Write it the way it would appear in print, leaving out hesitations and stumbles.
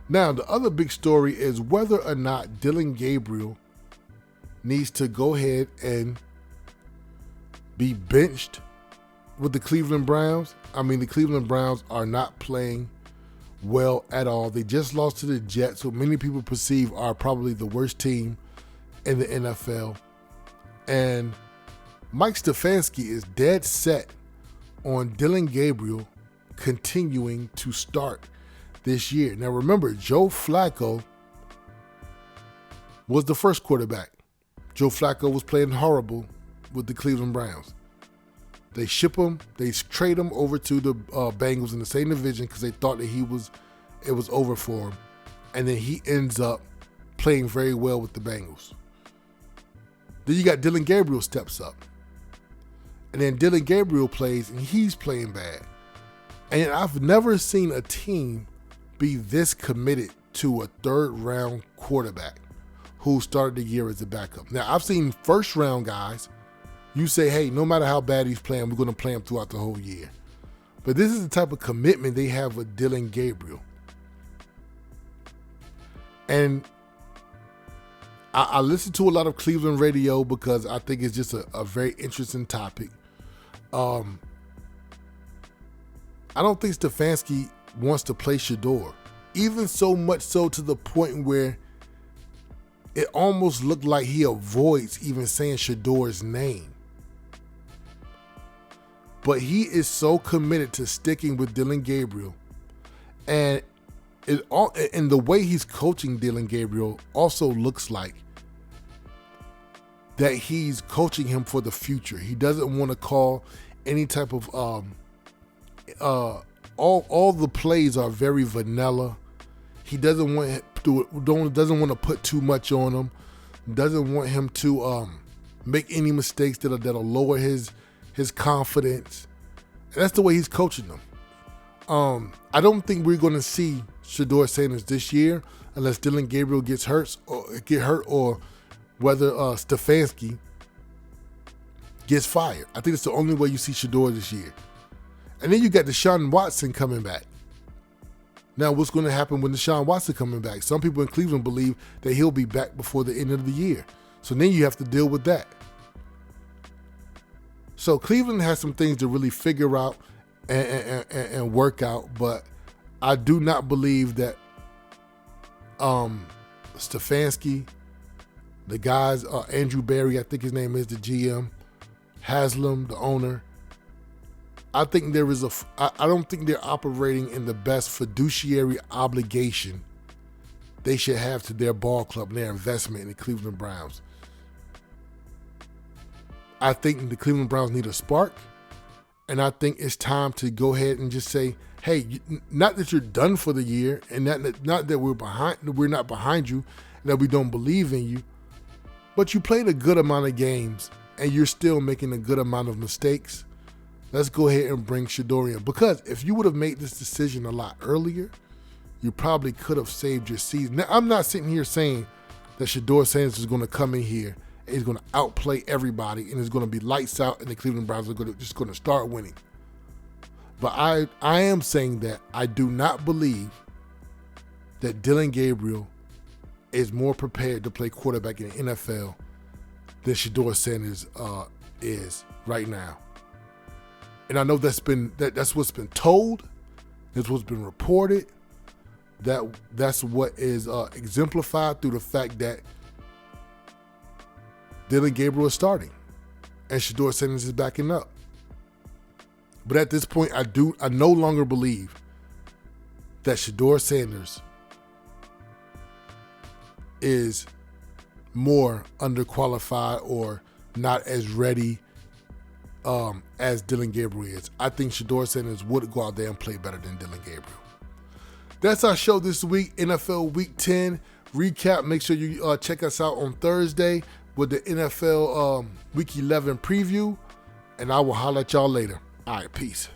Now, the other big story is whether or not Dillon Gabriel needs to go ahead and be benched with the Cleveland Browns. I mean, the Cleveland Browns are not playing well at all. They just lost to the Jets, who many people perceive are probably the worst team in the NFL. And Mike Stefanski is dead set on Dillon Gabriel continuing to start this year. Now remember, Joe Flacco was the first quarterback. Joe Flacco was playing horrible with the Cleveland Browns. They trade him over to the Bengals in the same division because they thought that it was over for him. And then he ends up playing very well with the Bengals. Then you got Dillon Gabriel steps up. And then Dillon Gabriel plays and he's playing bad. And I've never seen a team be this committed to a third-round quarterback who started the year as a backup. Now, I've seen first-round guys, you say, hey, no matter how bad he's playing, we're going to play him throughout the whole year. But this is the type of commitment they have with Dillon Gabriel. And I listen to a lot of Cleveland radio because I think it's just a very interesting topic. I don't think Stefanski wants to play Shedeur, even so much so to the point where it almost looked like he avoids even saying Shedeur's name. But he is so committed to sticking with Dillon Gabriel, and the way he's coaching Dillon Gabriel also looks like that he's coaching him for the future. He doesn't want to call any type of all the plays are very vanilla. He doesn't want to put too much on him. Doesn't want him to make any mistakes that'll lower his confidence. And that's the way he's coaching them. I don't think we're going to see Shedeur Sanders this year unless Dillon Gabriel gets hurt or whether Stefanski gets fired. I think it's the only way you see Shedeur this year. And then you got Deshaun Watson coming back. Now, what's going to happen when Deshaun Watson coming back? Some people in Cleveland believe that he'll be back before the end of the year. So then you have to deal with that. So Cleveland has some things to really figure out and work out, but I do not believe that Stefanski, the guys, Andrew Berry, I think his name is the GM, Haslam, the owner, I don't think they're operating in the best fiduciary obligation they should have to their ball club and their investment in the Cleveland Browns. I think the Cleveland Browns need a spark, and I think it's time to go ahead and just say, hey, not that you're done for the year, and not that we're not behind you, and that we don't believe in you, but you played a good amount of games, and you're still making a good amount of mistakes. Let's go ahead and bring Shedeur in. Because if you would have made this decision a lot earlier, you probably could have saved your season. Now, I'm not sitting here saying that Shedeur Sanders is going to come in here and he's going to outplay everybody and it's going to be lights out and the Cleveland Browns are just going to start winning. But I am saying that I do not believe that Dillon Gabriel is more prepared to play quarterback in the NFL than Shedeur Sanders is right now. And I know that's what's been told, that's what's been reported, that's what is exemplified through the fact that Dillon Gabriel is starting and Shedeur Sanders is backing up. But at this point, I no longer believe that Shedeur Sanders is more underqualified or not as ready as Dillon Gabriel is. I think Shedeur Sanders would go out there and play better than Dillon Gabriel. That's our show this week, NFL Week 10 recap. Make sure you check us out on Thursday with the NFL Week 11 preview, and I will holler at y'all later. All right, peace.